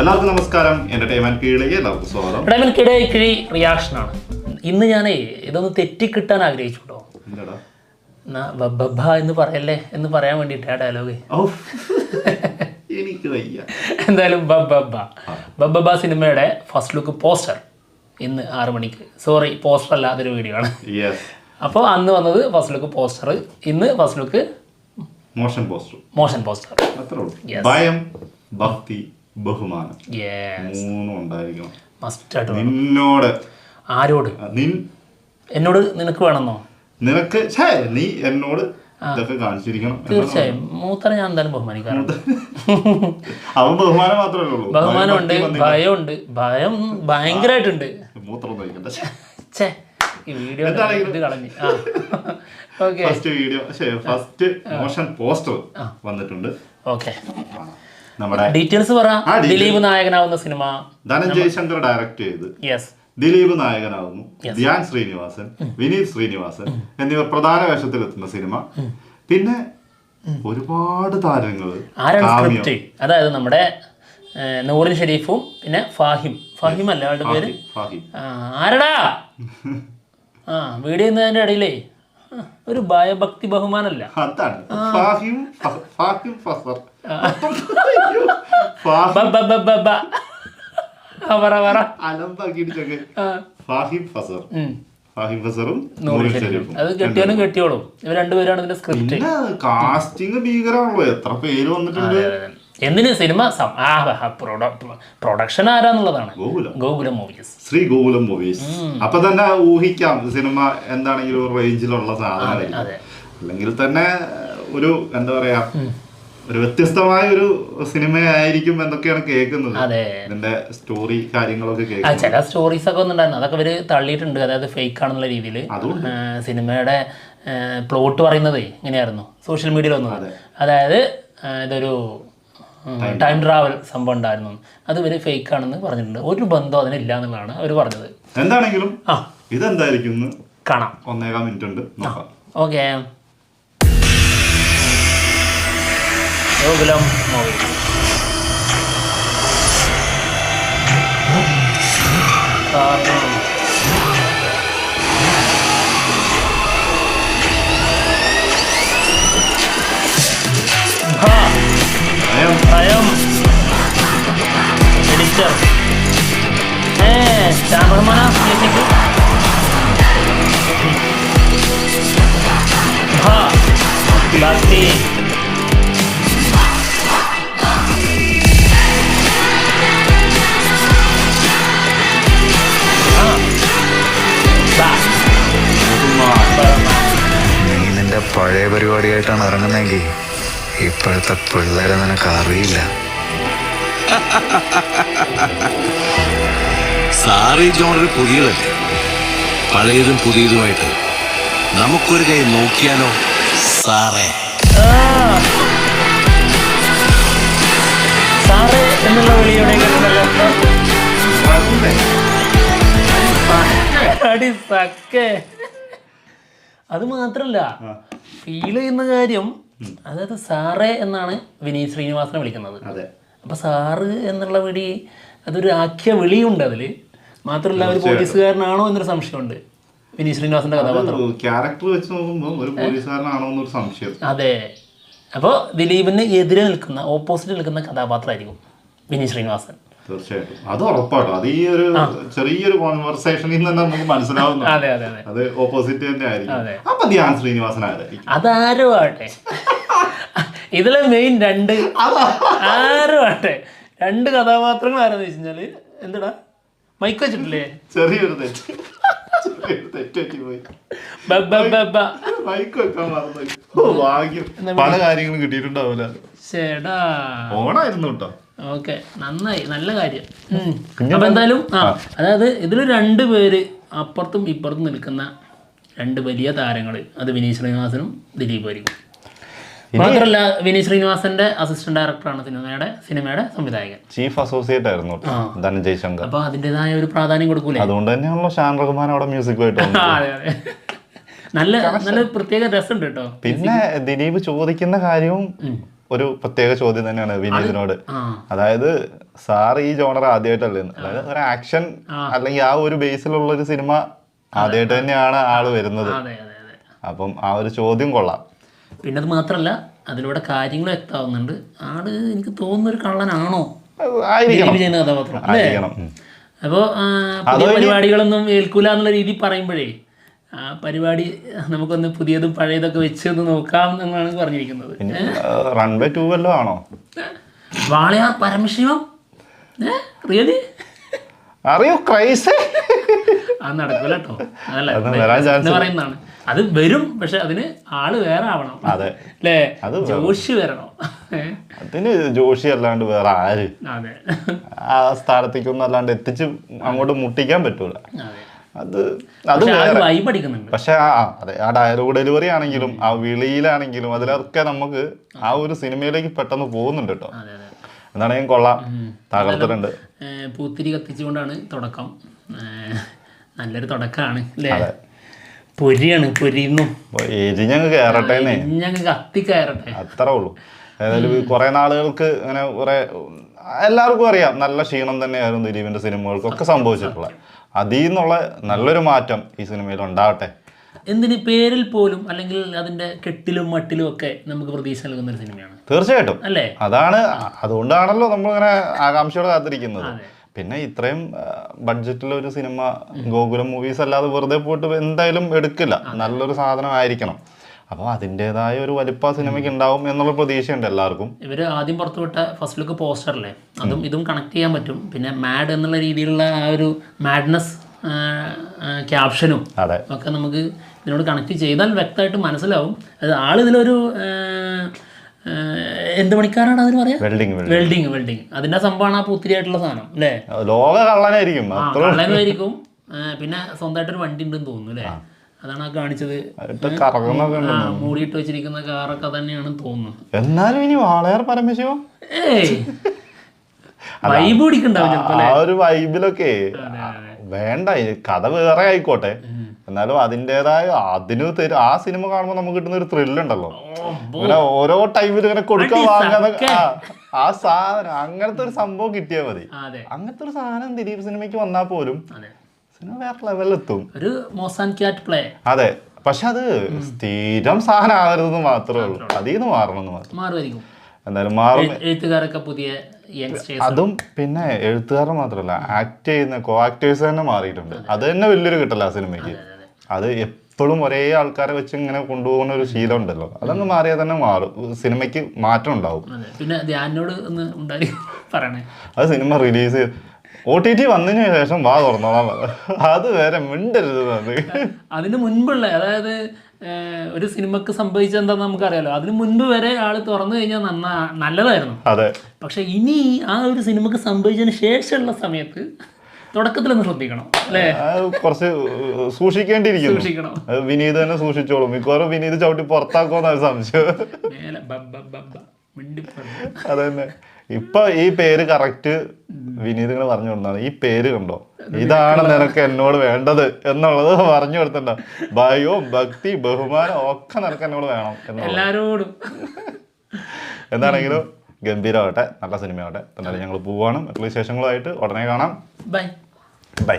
എല്ലാവർക്കും നമസ്കാരം. എന്റർടൈൻമെന്റ് കീഴിലേക്ക് എല്ലാവർക്കും സ്വാഗതം. എന്റർടൈൻമെന്റ് കിഴി റിയാക്ഷനാണ്. ഇന്ന് ഞാനേ ഇതൊന്ന് തെറ്റിക്കിട്ടാൻ ആഗ്രഹിച്ചു കേട്ടോ. ബബ്ബ എന്ന് പറയല്ലേ എന്ന് പറയാൻ വേണ്ടിയിട്ട് ആ ഡയലോഗ് എനിക്ക് വയ്യ. എന്തായാലും ബബ്ബ സിനിമയുടെ ഫസ്റ്റ് ലുക്ക് പോസ്റ്റർ ഇന്ന് 6 മണിക്ക്. സോറി, പോസ്റ്റർ അല്ല, അതൊരു വീഡിയോ ആണ്. അപ്പോൾ അന്ന് വന്നത് ഫസ്റ്റ് ലുക്ക് പോസ്റ്റർ, ഇന്ന് ഫസ്റ്റ് ലുക്ക് മോഷൻ പോസ്റ്റർ. ഭയം, ഭക്തി, ബഹുമാനം മൂന്നും ഉണ്ടായിരിക്കണം. മസ്റ്റായിട്ട്. നിന്നോട് ആരോട്? എന്നോട് നിനക്ക് വേണമെന്നോ? നിനക്ക് നീ എന്നോട് ഇതൊക്കെ കാണിച്ചിരിക്കണം. തീർച്ചയായും മൂത്തനെ ഞാൻ എന്തായാലും ബഹുമാനിക്കാറുണ്ട്. അവൻ ബഹുമാനം മാത്രമേ ഉള്ളൂ. ബഹുമാനമുണ്ട്, ഭയമുണ്ട്. ഭയം ഭയങ്കരമായിട്ടുണ്ട്. മൂത്രം കഴിക്കണ്ട. ഈ വീഡിയോ ഇത് കളഞ്ഞു. ഫസ്റ്റ് മോഷൻ പോസ്റ്റർ വന്നിട്ടുണ്ട്. ഓക്കെ, ഡീറ്റെയിൽസ് പറ. ദിലീപ് നായകനാവുന്ന സിനിമ ധനഞ്ജയ് ശങ്കർ ഡയറക്ട് ചെയ്ത്, ദിലീപ് നായകനാവുന്നു. ധ്യാൻ ശ്രീനിവാസൻ, വിനീത് ശ്രീനിവാസൻ എന്നിവർ പ്രധാന വേഷത്തിലെത്തുന്ന സിനിമ. പിന്നെ ഒരുപാട് താരങ്ങൾ. അതായത് നമ്മുടെ നൂറിൻ ഷെരീഫും പിന്നെ ഫാഹിം അല്ല അവളുടെ പേര്. ആരടാ വീഡിയോ ചെയ്യുന്നതിന്റെ ഇടയിലേ ഒരു ഭയഭക്തി ബഹുമാനല്ല. അത് കെട്ടിയാലും കെട്ടിയോളും. ഇവർ രണ്ടുപേരാണ് ഇതിന്റെ സ്ക്രിപ്റ്റ്. കാസ്റ്റിംഗ് ഭീകരമാണല്ലോ. എത്ര പേര് വന്നിട്ടുണ്ട്. എന്തിന് സിനിമ പ്രൊഡക്ഷൻ ആരാന്നുള്ളതാണ്. Gokulam movies, Sree Gokulam movies. അപ്പൊ തന്നെ ഊഹിക്കാം സിനിമ എന്താണെങ്കിലും ഒരു റേഞ്ചിലുള്ള സാധനമായിരിക്കും. അല്ലെങ്കിൽ തന്നെ ഒരു എന്താ പറയാ, ഒരു വ്യത്യസ്തമായ ഒരു സിനിമയായിരിക്കും എന്നൊക്കെയാണ് കേൾക്കുന്നത്. ഇതിന്റെ സ്റ്റോറി കാര്യങ്ങളൊക്കെ കേൾക്കുന്നത്. ചില സ്റ്റോറീസ് ഒക്കെ ഒന്നുണ്ടായിരുന്നു, അതൊക്കെ ഇവര് തള്ളിയിട്ടുണ്ട്. അതായത് ഫേക്ക് ആണെന്നുള്ള രീതിയിൽ. സിനിമയുടെ പ്ലോട്ട് പറയുന്നത് ഇങ്ങനെയായിരുന്നു സോഷ്യൽ മീഡിയയിൽ വന്നത്. അതായത് ഇതൊരു ടൈം ട്രാവൽ സംഭവം ഉണ്ടായിരുന്നു. അത് ഇവര് ഫേക്ക് ആണെന്ന് പറഞ്ഞിട്ടുണ്ട്. ഒരു ബന്ധം അതിനില്ല എന്നുള്ളതാണ് അവർ പറഞ്ഞത്. എന്താണെങ്കിലും ഇതെന്തായിരിക്കും കാണാം. 1.5 മിനിറ്റ് ഉണ്ട്, നോക്കാം. ഓക്കെ. ഗോകുലം മൂവീസ്. ഭയം എഡിറ്റർ ക്യാമറമാനാ മ്യൂസിക്. ഭക്തി. നീ നിന്റെ പഴയ പരിപാടിയായിട്ടാണ് ഇറങ്ങുന്നെങ്കിൽ ഇപ്പോഴത്തെ പിള്ളേരെ നിനക്ക് അറിയില്ല. സാറി ജോണർ പുതിയതല്ലേ, പഴയതും പുതിയതുമായിട്ട് നമുക്കൊരു കൈ നോക്കിയാലോ സാറേ? സാറേ എന്നുള്ള വിളിയോടെ അത് മാത്രല്ല, ഫീൽ ചെയ്യുന്ന കാര്യം, അതായത് സാറേ എന്നാണ് വിനീത് ശ്രീനിവാസനെ വിളിക്കുന്നത്. അപ്പൊ സാറ് എന്നുള്ള വിളി അതൊരു ആഖ്യ വിളിയുണ്ട് അതില്. മാത്രമല്ല ഒരു പോലീസുകാരനാണോ എന്നൊരു സംശയമുണ്ട് വിനീത് ശ്രീനിവാസന്റെ കഥാപാത്രം. ക്യാരക്ടർ വെച്ച് നോക്കുമ്പോൾ ഒരു പോലീസുകാരനാണോ എന്നൊരു സംശയം. അതെ. അപ്പോൾ ദിലീപിന് എതിരെ നിൽക്കുന്ന, ഓപ്പോസിറ്റ് നിൽക്കുന്ന കഥാപാത്രമായിരിക്കും വിനീത് ശ്രീനിവാസൻ. തീർച്ചയായിട്ടും അത് ഉറപ്പായിട്ടും. അത് ഈ ഒരു ചെറിയൊരു കോൺവെർസേഷനിൽ നിന്ന് നമുക്ക് മനസ്സിലാവുന്നു. അത് ഓപ്പോസിറ്റ് തന്നെ ആയിരിക്കും. അപ്പൊ ധ്യാൻ ശ്രീനിവാസൻ ആരായിരിക്കും? അതാരോ ആട്ടെ, ഇതിലെ മെയിൻ ആരോ ആട്ടെ, 2 കഥാപാത്രങ്ങൾ ആരാന്ന് വെച്ച് കഴിഞ്ഞാല് എന്താ മൈക്ക് വെച്ചിട്ടില്ലേ? ചെറിയൊരു തെറ്റ് പോയി. മൈക്ക് വെക്കാൻ മറന്നു. പല കാര്യങ്ങളും കിട്ടിയിട്ടുണ്ടാവില്ല. ചേടാ ഓണായിരുന്നു കേട്ടോ. ഓക്കെ, നന്നായി, നല്ല കാര്യം. അപ്പൊ എന്തായാലും അതായത് ഇതിൽ 2 പേര് അപ്പുറത്തും ഇപ്പുറത്തും നിൽക്കുന്ന 2 വലിയ താരങ്ങൾ. അത് വിനീത് ശ്രീനിവാസനും ദിലീപായിരിക്കും. മാത്രമല്ല വിനീത് ശ്രീനിവാസന്റെ അസിസ്റ്റന്റ് ഡയറക്ടറാണ് സിനിമയുടെ സംവിധായകൻ. ചീഫ് അസോസിയേറ്റ് ആയിരുന്നു ധനഞ്ജയ് ശങ്കർ. അപ്പൊ അതിന്റേതായ ഒരു പ്രാധാന്യം കൊടുക്കൂലേ? അതുകൊണ്ട് തന്നെയാണല്ലോ ഷാൻ റഹ്മാൻ അവിടെ മ്യൂസിക്കുമായിട്ട്. നല്ല പ്രത്യേക രസമുണ്ട് കേട്ടോ. പിന്നെ ദിലീപ് ചോദിക്കുന്ന കാര്യവും ഒരു പ്രത്യേക ചോദ്യം തന്നെയാണ് വിനീതിനോട്. അതായത് സാർ ഈ ജോണർ ആദ്യമായിട്ടല്ലേ, അതായത് ഒരു ആക്ഷൻ അല്ലെങ്കിൽ ആ ഒരു ബേസിലുള്ള ഒരു സിനിമ ആദ്യമായിട്ട് തന്നെയാണ് ആള് വരുന്നത്. അപ്പം ആ ഒരു ചോദ്യം കൊള്ളാം. പിന്നെ അത് മാത്രല്ല അതിലൂടെ കാര്യങ്ങൾ വ്യക്തമാവുന്നുണ്ട്. ആള് എനിക്ക് തോന്നുന്ന ഒരു കള്ളനാണോ ചെയ്യുന്ന കഥാപാത്രം അല്ലേ? അപ്പോൾ പുതിയ പരിപാടികളൊന്നും ഏൽക്കൂല എന്നുള്ള രീതി പറയുമ്പോഴേ ആ പരിപാടി നമുക്കൊന്ന് പുതിയതും പഴയതൊക്കെ വെച്ച് ഒന്ന് നോക്കാം എന്നാണ് പറഞ്ഞിരിക്കുന്നത്. റൺവേ 2 വല്ലതും ആണോ? വാളയാർ പരമശിവം റിയലി അറിയോ ക്രൈസ് അത് നടക്കൂല കേട്ടോ. അതല്ല പറയുന്നതാണ്, അത് വരും, പക്ഷെ അതിന് ആള് വേറെ ആവണം അല്ലേ? ജോഷി വരണം. അതിന് ജോഷി അല്ലാണ്ട് വേറെ ആര് ആ സ്ഥാനത്തേക്കൊന്നും അല്ലാണ്ട് എത്തിച്ച് അങ്ങോട്ട് മുട്ടിക്കാൻ പറ്റൂല. അത് പക്ഷെ അതെ, ആ ഡയലോഗ് ഡെലിവറി ആണെങ്കിലും ആ വിളിയിലാണെങ്കിലും അതിലൊക്കെ നമുക്ക് ആ ഒരു സിനിമയിലേക്ക് പെട്ടെന്ന് പോകുന്നുണ്ട് കേട്ടോ. എന്താണെങ്കിലും കൊള്ളാം, തകർത്തിട്ടുണ്ട്. പൂത്തിരി കത്തിച്ചുകൊണ്ടാണ് തുടക്കം. നല്ലൊരു തുടക്കമാണ് അല്ലേ? പൊരിയാണ്, പൊരിയുന്നു എരിഞ്ഞങ്ങ് കയറട്ടെ, കത്തി കയറട്ടെ, അത്രേ ഉള്ളൂ. ഏതായാലും കുറെ നാളുകൾക്ക് അങ്ങനെ കുറെ എല്ലാവർക്കും അറിയാം നല്ല ക്ഷീണം തന്നെയായിരുന്നു ദിലീപിന്റെ സിനിമകൾക്കൊക്കെ സംഭവിച്ചിട്ടുള്ളത്. അതിൽ നിന്നുള്ള നല്ലൊരു മാറ്റം ഈ സിനിമയിൽ ഉണ്ടാവട്ടെ. എന്തിന് പേരിൽ പോലും അല്ലെങ്കിൽ അതിന്റെ കെട്ടിലും മട്ടിലും ഒക്കെ നമുക്ക് പ്രതീക്ഷ നൽകുന്ന ഒരു സിനിമയാണ് തീർച്ചയായിട്ടും അല്ലേ? അതുകൊണ്ടാണല്ലോ നമ്മളിങ്ങനെ ആകാംക്ഷയോടെ കാത്തിരിക്കുന്നത്. പിന്നെ ഇത്രയും ബഡ്ജറ്റിലൊരു സിനിമ ഗോകുലം മൂവീസ് അല്ലാതെ വെറുതെ പോയിട്ട് എന്തായാലും എടുക്കില്ല, നല്ലൊരു സാധനം ആയിരിക്കണം. അപ്പോൾ അതിൻ്റെതായ ഒരു വലിപ്പ സിനിമയ്ക്ക് ഉണ്ടാവും എന്നുള്ള പ്രതീക്ഷയുണ്ട് എല്ലാവർക്കും. ഇവർ ആദ്യം പുറത്തുവിട്ട ഫസ്റ്റ് ലുക്ക് പോസ്റ്ററല്ലേ, അതും ഇതും കണക്ട് ചെയ്യാൻ പറ്റും. പിന്നെ മാഡ് എന്നുള്ള രീതിയിലുള്ള ആ ഒരു മാഡ്നെസ് ക്യാപ്ഷനും ഒക്കെ നമുക്ക് ഇതിനോട് കണക്ട് ചെയ്താൽ വ്യക്തമായിട്ട് മനസ്സിലാവും. അത് ആളിതിലൊരു എന്ത് പണിക്കാരാണ് അതിന് പറയാ? വെൽഡിങ് അതിന്റെ സംഭവമാണ് ആ പൂത്തിരിയായിട്ടുള്ള സാധനം അല്ലേ? ലോക കള്ളനായിരിക്കും. പിന്നെ സ്വന്തമായിട്ടൊരു വണ്ടി ഉണ്ടെന്ന് തോന്നുന്നു അല്ലേ? അതാണ് ആ കാണിച്ചത്. മൂടിയിട്ട് വെച്ചിരിക്കുന്ന കാറൊക്കെ തന്നെയാണെന്ന് തോന്നുന്നു. എന്നാലും ഇനി വാളയാർ പരമശിവം വൈബ് പിടിക്കണ്ടാവും ആ ഒരു വൈബിലൊക്കെ വേണ്ട, കഥ വേറെ ആയിക്കോട്ടെ, എന്നാലും അതിൻ്റെതായ ആ സിനിമ കാണുമ്പോൾ നമുക്ക് കിട്ടുന്ന ഒരു ത്രില്ലുണ്ടല്ലോ. ഇങ്ങനെ ഓരോ ടൈമിൽ ഇങ്ങനെ കൊടുക്കാൻ വാങ്ങാന്നൊക്കെ ആ സാധനം അങ്ങനത്തെ ഒരു സംഭവം കിട്ടിയാൽ മതി. അങ്ങനത്തെ ഒരു സാധനം ദിലീപ് സിനിമയ്ക്ക് വന്നാൽ പോലും സിനിമ വേറെ ലെവലിലെത്തും. ഒരു മോസാൻ ക്യാറ്റ് പ്ലേ. അതെ, പക്ഷെ അത് സ്ഥിരം സാധനം ആകരുതെന്ന് മാത്രമേ ഉള്ളൂ, അതിൽ നിന്ന് മാറണമെന്ന് മാത്രം. എന്തായാലും മാറും. എഴുത്തുകാരൊക്കെ പുതിയ അതും പിന്നെ എഴുത്തുകാരൻ മാത്രമല്ല, ആക്ട് ചെയ്യുന്ന കോ ആക്ടേഴ്സ് തന്നെ മാറിയിട്ടുണ്ട്. അത് തന്നെ വലിയൊരു കിട്ടല ആ സിനിമയ്ക്ക്. അത് എപ്പോഴും ഒരേ ആൾക്കാരെ വെച്ച് ഇങ്ങനെ കൊണ്ടുപോകുന്ന ഒരു ശീലം ഉണ്ടല്ലോ, അതങ്ങ് മാറിയാൽ തന്നെ മാറും, സിനിമയ്ക്ക് മാറ്റം ഉണ്ടാവും. പിന്നെ ധ്യാനോട് പറയണേ, അത് സിനിമ റിലീസ് OTT വന്നതിന് ശേഷം വാ തുറന്നോളാം, അത് വേറെ മിണ്ടരുത്. അതിന് മുൻപുള്ള, അതായത് ഒരു സിനിമക്ക് സംഭവിച്ചത് എന്താന്ന് നമുക്കറിയാലോ. അതിന് മുൻപ് വരെ ആള് തുറന്നു കഴിഞ്ഞാൽ നല്ലതായിരുന്നു. അതെ, പക്ഷെ ഇനി ആ ഒരു സിനിമക്ക് സംഭവിച്ചതിന് ശേഷമുള്ള സമയത്ത് തുടക്കത്തിലൊന്ന് ശ്രദ്ധിക്കണം അല്ലേ? കുറച്ച് സൂക്ഷിക്കേണ്ടിയിരിക്കുന്നു. വിനീത് തന്നെ സൂക്ഷിച്ചോളും. മിക്കവാറും വിനീത് ചവിട്ടി പുറത്താക്കുമെന്നാണ് സംശയം. അതന്നെ. ഇപ്പൊ ഈ പേര് കറക്റ്റ് വിനീത് ഇങ്ങനെ പറഞ്ഞു കൊടുത്താണ്. ഈ പേര് കണ്ടോ, ഇതാണ് നിനക്ക് എന്നോട് വേണ്ടത് എന്നുള്ളത് പറഞ്ഞു കൊടുത്തിട്ടുണ്ടോ. ഭയവും ഭക്തി ബഹുമാനം ഒക്കെ നിനക്ക് എന്നോട് വേണം എല്ലാരോടും. എന്താണെങ്കിലും ഗംഭീരമാവട്ടെ, നല്ല സിനിമയാവട്ടെ. എന്നാലും ഞങ്ങൾ പോവാണ്. മറ്റുള്ള വിശേഷങ്ങളുമായിട്ട് ഉടനെ കാണാം. ബൈ.